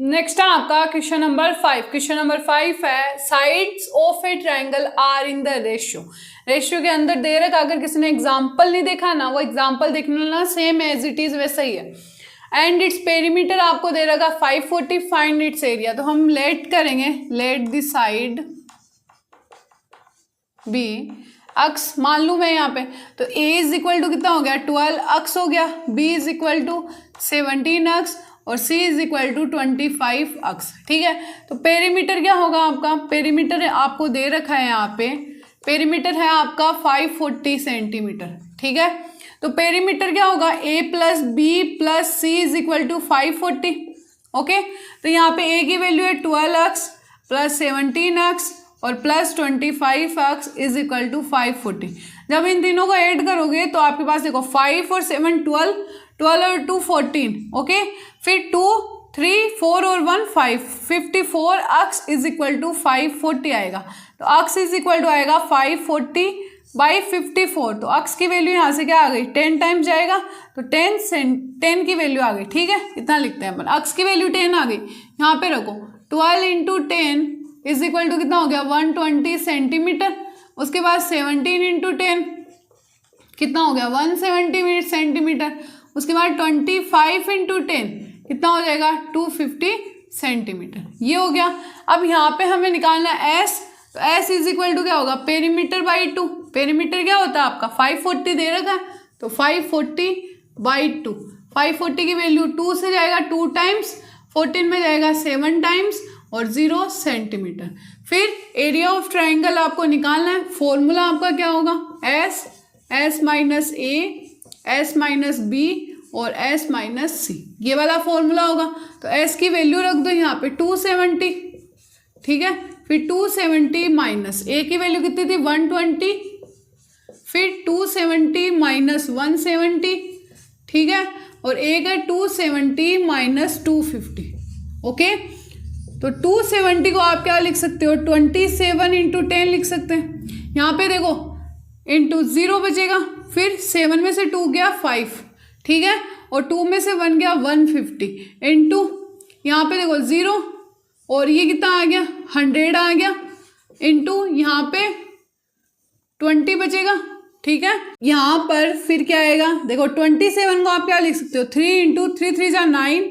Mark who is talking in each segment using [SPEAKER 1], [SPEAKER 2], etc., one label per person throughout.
[SPEAKER 1] Next है आपका question number 5। Question number 5 है sides of a triangle are in the ratio. Ratio के अंदर दे रखा, अगर किसी ने एग्जांपल नहीं देखा ना, वो एग्जांपल देखने ना सेम एज इट इज वैसा ही है। एंड इट्स पेरीमीटर आपको दे रखा 540, फाइंड इट्स एरिया। तो हम लेट करेंगे, लेट द साइड बी अक्स मान लूँ मैं यहाँ पे, तो a इज इक्वल टू कितना हो गया 12 अक्स हो गया, b is equal to 17 x और c इज इक्वल टू 25 अक्स। ठीक है, तो पेरीमीटर क्या होगा आपका, पेरीमीटर आपको दे रखा है यहाँ पे, पेरीमीटर है आपका 540 सेंटीमीटर। ठीक है, तो पेरीमीटर क्या होगा a plus B plus c is equal to 540। Okay, तो यहाँ पे a की वैल्यू है 12 अक्स प्लस 17 अक्स और plus 25 x is equal to 540। जब इन तीनों को ऐड करोगे तो आपके पास देखो 5 और 7 12, 12 और 2 14। ओके, फिर 2 3 4 और 1 5, 54 अक्स इज इक्वल टू 540 आएगा। तो अक्स इज इक्वल टू आएगा 540 बाई 54। तो अक्स की वैल्यू यहाँ से क्या आ गई 10 टाइम्स जाएगा, तो 10 की वैल्यू आ गई। ठीक है, इतना लिखते हैं अपन, अक्स की वैल्यू 10 आ गई, यहाँ पे रखो 12 इंटू 10 इज इक्वल टू कितना हो गया 120 सेंटीमीटर। उसके बाद 17 इंटू 10 कितना हो गया 170 सेंटीमीटर। उसके बाद 25 इंटू 10 कितना हो जाएगा 250 सेंटीमीटर। ये हो गया। अब यहाँ पे हमें निकालना है एस, तो एस इज इक्वल टू क्या होगा पेरीमीटर बाई 2। पेरीमीटर क्या होता है आपका 540 दे रखा है, तो 540 बाई 2, 540 की वैल्यू 2 से जाएगा 2 टाइम्स, 14 में जाएगा 7 टाइम्स और 0 सेंटीमीटर। फिर एरिया ऑफ ट्राइंगल आपको निकालना है। फॉर्मूला आपका क्या होगा एस, एस माइनस ए, एस माइनस बी और एस माइनस सी, ये वाला फॉर्मूला होगा। तो एस की वैल्यू रख दो यहाँ पे 270। ठीक है, फिर 270 माइनस ए की वैल्यू कितनी थी 120, फिर 270 माइनस 170। ठीक है, और ए का 270 माइनस 250। ओके, तो 270 को आप क्या लिख सकते हो 27 इंटू 10 लिख सकते हैं। यहाँ पे देखो इंटू 0 बचेगा, फिर 7 में से 2 गया 5। ठीक है, और 2 में से 1 गया 150 इंटू यहाँ पे देखो 0 और ये कितना आ गया 100 आ गया, इंटू यहाँ पे 20 बचेगा। ठीक है, यहाँ पर फिर क्या आएगा देखो 27 को आप क्या लिख सकते हो 3 इंटू 3 3 जा 9,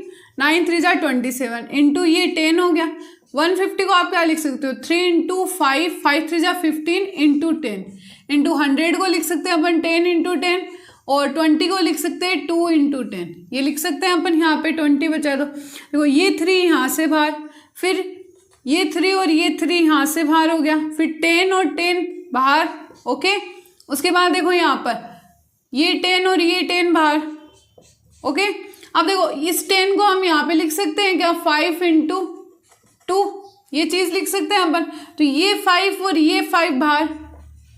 [SPEAKER 1] 9 3 जा 27 इंटू ये 10 हो गया। 150 को आप क्या लिख सकते हो 3 इंटू 5, 5 3 जा 15 इंटू 10 इंटू 100 को लिख सकते हैं अपन 10 इंटू 10 और 20 को लिख सकते हैं 2 इंटू 10। ये लिख सकते हैं अपन, यहाँ पे 20 बचा दो। देखो ये 3 यहाँ से बाहर, फिर ये 3 और ये 3 यहाँ से बाहर हो गया, फिर 10 और 10 बाहर। ओके, उसके बाद देखो यहाँ पर ये 10 और ये 10 बाहर। ओके, अब देखो इस 10 को हम यहाँ पे लिख सकते हैं क्या 5 इंटू 2, ये चीज़ लिख सकते हैं अपन। तो ये 5 और ये 5 बाहर।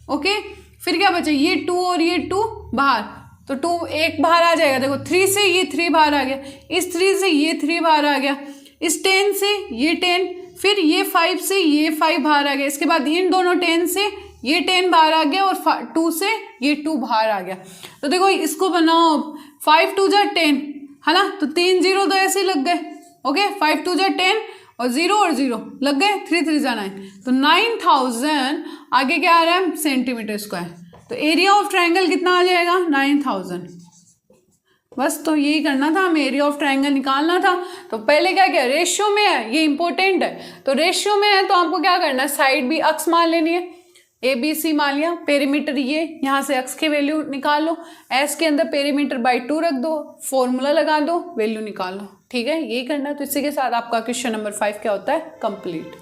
[SPEAKER 1] ओके, फिर क्या बचा ये 2 और ये 2 बाहर, तो 2 एक बाहर आ जाएगा। देखो 3 से ये 3 बाहर आ गया, इस 3 से ये 3 बाहर आ गया, इस 10 से ये 10, फिर ये 5 से ये 5 बाहर आ गया। इसके बाद इन दोनों 10 से ये 10 बाहर आ गया और 2 से ये 2 बाहर आ गया। तो देखो इसको बनाओ 5 2 जा 10 है ना, तो 3 0 तो ऐसे ही लग गए। ओके, 5 2 जा 10 और 0 और 0 लग गए, 3 3 जा 9, तो 9000 आगे क्या आ रहा है सेंटीमीटर स्क्वायर। तो एरिया ऑफ ट्रायंगल कितना आ जाएगा 9000। बस तो यही करना था, हमें एरिया ऑफ ट्रायंगल निकालना था। तो पहले क्या किया रेशियो में है, ये इंपॉर्टेंट है। तो रेशियो में है तो आपको क्या करना है साइड भी अक्स मान लेनी है, ए बी सी मान लिया, पेरीमीटर ये यहाँ से अक्स की वैल्यू निकाल लो, एस के अंदर पेरीमीटर बाई 2 रख दो, फॉर्मूला लगा दो, वैल्यू निकाल लो। ठीक है, यही करना है। तो इसी के साथ आपका क्वेश्चन नंबर 5 क्या होता है कंप्लीट।